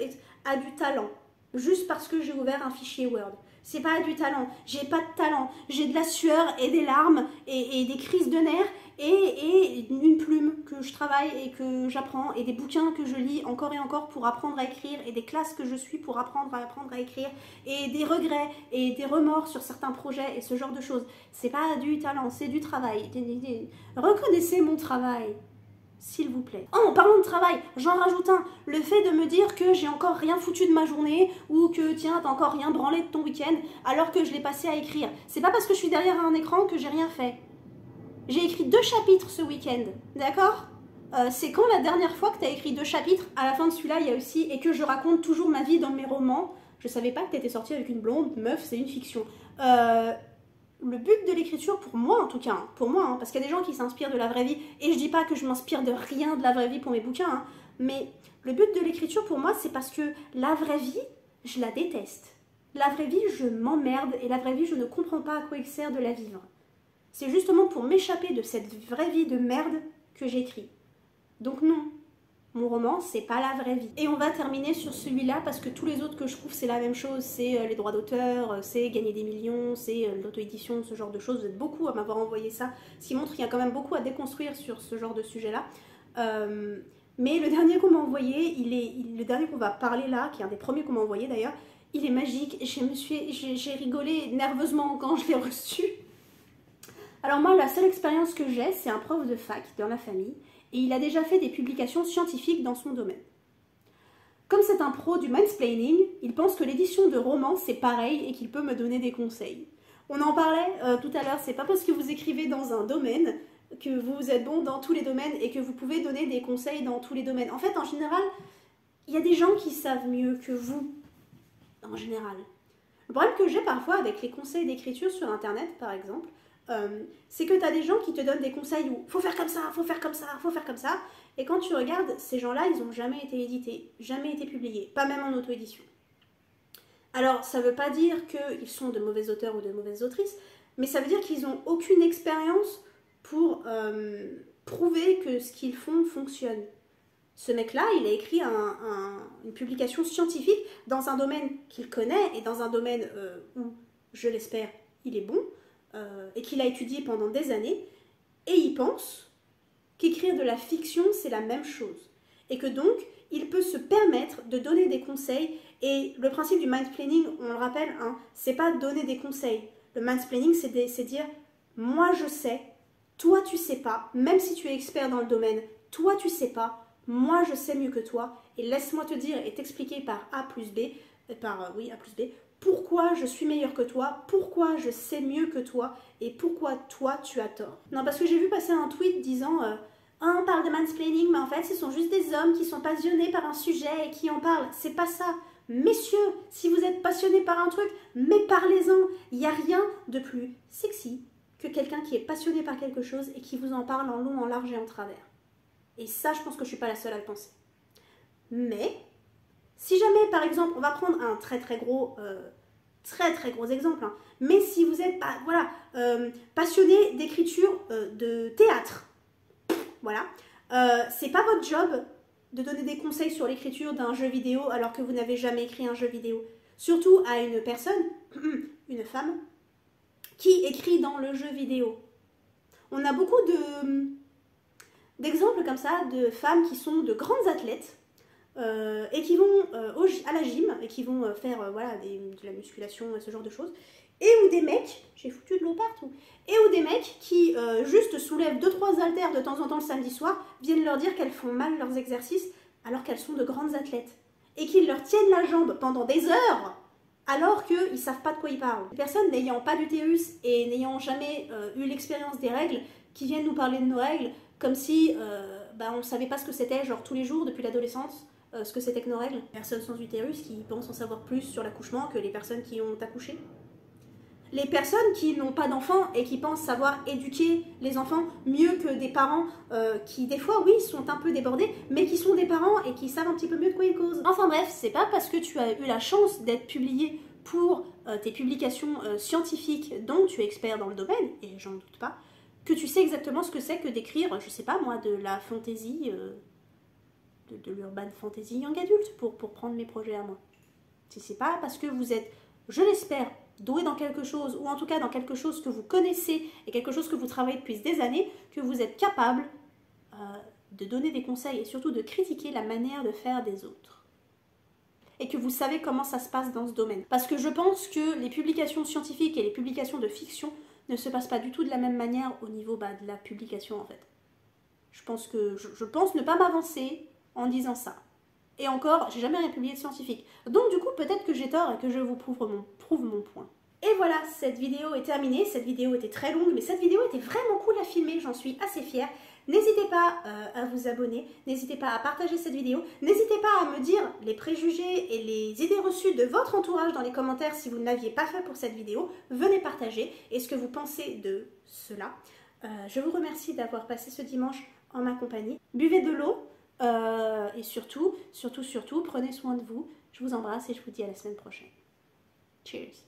à du talent, juste parce que j'ai ouvert un fichier Word. C'est pas du talent, j'ai pas de talent, j'ai de la sueur et des larmes et des crises de nerfs et une plume que je travaille et que j'apprends, et des bouquins que je lis encore et encore pour apprendre à écrire, et des classes que je suis pour apprendre à écrire, et des regrets et des remords sur certains projets et ce genre de choses. C'est pas du talent, c'est du travail. Reconnaissez mon travail, s'il vous plaît. Oh, en parlant de travail, j'en rajoute un. Le fait de me dire que j'ai encore rien foutu de ma journée, ou que tiens, t'as encore rien branlé de ton week-end, alors que je l'ai passé à écrire. C'est pas parce que je suis derrière un écran que j'ai rien fait. J'ai écrit 2 chapitres ce week-end, d'accord? C'est quand la dernière fois que t'as écrit 2 chapitres? À la fin de celui-là, il y a aussi « Et que je raconte toujours ma vie dans mes romans ». Je savais pas que t'étais sortie avec une blonde, meuf, c'est une fiction. Le but de l'écriture, pour moi en tout cas, pour moi, parce qu'il y a des gens qui s'inspirent de la vraie vie, et je dis pas que je m'inspire de rien de la vraie vie pour mes bouquins, mais le but de l'écriture pour moi, c'est parce que la vraie vie, je la déteste. La vraie vie, je m'emmerde, et la vraie vie, je ne comprends pas à quoi il sert de la vivre. C'est justement pour m'échapper de cette vraie vie de merde que j'écris. Donc non, mon roman, c'est pas la vraie vie. Et on va terminer sur celui-là parce que tous les autres que je trouve, c'est la même chose. C'est les droits d'auteur, c'est gagner des millions, c'est l'auto-édition, ce genre de choses. Vous êtes beaucoup à m'avoir envoyé ça, ce qui montre qu'il y a quand même beaucoup à déconstruire sur ce genre de sujet-là. Mais le dernier qu'on m'a envoyé, le dernier qu'on va parler là, qui est un des premiers qu'on m'a envoyé d'ailleurs, il est magique. J'ai rigolé nerveusement quand je l'ai reçu. Alors moi, la seule expérience que j'ai, c'est un prof de fac dans la famille, et il a déjà fait des publications scientifiques dans son domaine. Comme c'est un pro du mansplaining, il pense que l'édition de romans c'est pareil et qu'il peut me donner des conseils. On en parlait tout à l'heure, c'est pas parce que vous écrivez dans un domaine que vous êtes bon dans tous les domaines et que vous pouvez donner des conseils dans tous les domaines. En fait, en général, il y a des gens qui savent mieux que vous, en général. Le problème que j'ai parfois avec les conseils d'écriture sur internet, par exemple, c'est que tu as des gens qui te donnent des conseils où faut faire comme ça, faut faire comme ça, faut faire comme ça, et quand tu regardes, ces gens-là, ils n'ont jamais été édités, jamais été publiés, pas même en auto-édition. Alors, ça veut pas dire qu'ils sont de mauvais auteurs ou de mauvaises autrices, mais ça veut dire qu'ils n'ont aucune expérience pour prouver que ce qu'ils font fonctionne. Ce mec-là, il a écrit une publication scientifique dans un domaine qu'il connaît, et dans un domaine où, je l'espère, il est bon, et qu'il a étudié pendant des années, et il pense qu'écrire de la fiction, c'est la même chose. Et que donc, il peut se permettre de donner des conseils, et le principe du mansplaining, on le rappelle, hein, c'est pas donner des conseils. Le mansplaining, c'est dire, moi je sais, toi tu sais pas, même si tu es expert dans le domaine, toi tu sais pas, moi je sais mieux que toi, et laisse-moi te dire et t'expliquer par A plus B, pourquoi je suis meilleure que toi, pourquoi je sais mieux que toi, et pourquoi toi tu as tort. Non, parce que j'ai vu passer un tweet disant on parle de mansplaining, mais en fait ce sont juste des hommes qui sont passionnés par un sujet et qui en parlent. C'est pas ça. Messieurs, si vous êtes passionnés par un truc, mais parlez-en. Il n'y a rien de plus sexy que quelqu'un qui est passionné par quelque chose et qui vous en parle en long, en large et en travers. Et ça, je pense que je suis pas la seule à le penser. Mais si jamais, par exemple, on va prendre un très gros exemple, hein, mais si vous êtes passionné d'écriture de théâtre, voilà. C'est pas votre job de donner des conseils sur l'écriture d'un jeu vidéo alors que vous n'avez jamais écrit un jeu vidéo. Surtout à une personne, une femme, qui écrit dans le jeu vidéo. On a beaucoup d'exemples comme ça de femmes qui sont de grandes athlètes et qui vont à la gym et qui vont faire voilà, de la musculation et ce genre de choses. Et ou des mecs, j'ai foutu de l'eau partout, et ou des mecs qui juste soulèvent 2-3 haltères de temps en temps le samedi soir, viennent leur dire qu'elles font mal leurs exercices alors qu'elles sont de grandes athlètes. Et qu'ils leur tiennent la jambe pendant des heures alors qu'ils ne savent pas de quoi ils parlent. Les personnes n'ayant pas d'utérus et n'ayant jamais eu l'expérience des règles, qui viennent nous parler de nos règles, comme si on ne savait pas ce que c'était, genre tous les jours depuis l'adolescence, ce que c'était que nos règles. Personnes sans utérus qui pensent en savoir plus sur l'accouchement que les personnes qui ont accouché. Les personnes qui n'ont pas d'enfants et qui pensent savoir éduquer les enfants mieux que des parents qui, des fois, oui, sont un peu débordés, mais qui sont des parents et qui savent un petit peu mieux de quoi ils causent. Enfin bref, c'est pas parce que tu as eu la chance d'être publié pour tes publications scientifiques dont tu es expert dans le domaine, et j'en doute pas, que tu sais exactement ce que c'est que d'écrire, je sais pas moi, de la fantasy, de l'urban fantasy young adulte pour prendre mes projets à moi. Si c'est pas parce que vous êtes, je l'espère, doué dans quelque chose, ou en tout cas dans quelque chose que vous connaissez et quelque chose que vous travaillez depuis des années, que vous êtes capable de donner des conseils et surtout de critiquer la manière de faire des autres. Et que vous savez comment ça se passe dans ce domaine. Parce que je pense que les publications scientifiques et les publications de fiction ne se passent pas du tout de la même manière au niveau de la publication en fait. Je pense ne pas m'avancer en disant ça. Et encore, j'ai jamais rien publié de scientifique. Donc du coup, peut-être que j'ai tort et que je vous prouve mon point. Et voilà, cette vidéo est terminée. Cette vidéo était très longue, mais cette vidéo était vraiment cool à filmer. J'en suis assez fière. N'hésitez pas à vous abonner. N'hésitez pas à partager cette vidéo. N'hésitez pas à me dire les préjugés et les idées reçues de votre entourage dans les commentaires si vous ne l'aviez pas fait pour cette vidéo. Venez partager. Et ce que vous pensez de cela. Je vous remercie d'avoir passé ce dimanche en ma compagnie. Buvez de l'eau. Et surtout, prenez soin de vous. Je vous embrasse et je vous dis à la semaine prochaine. Cheers!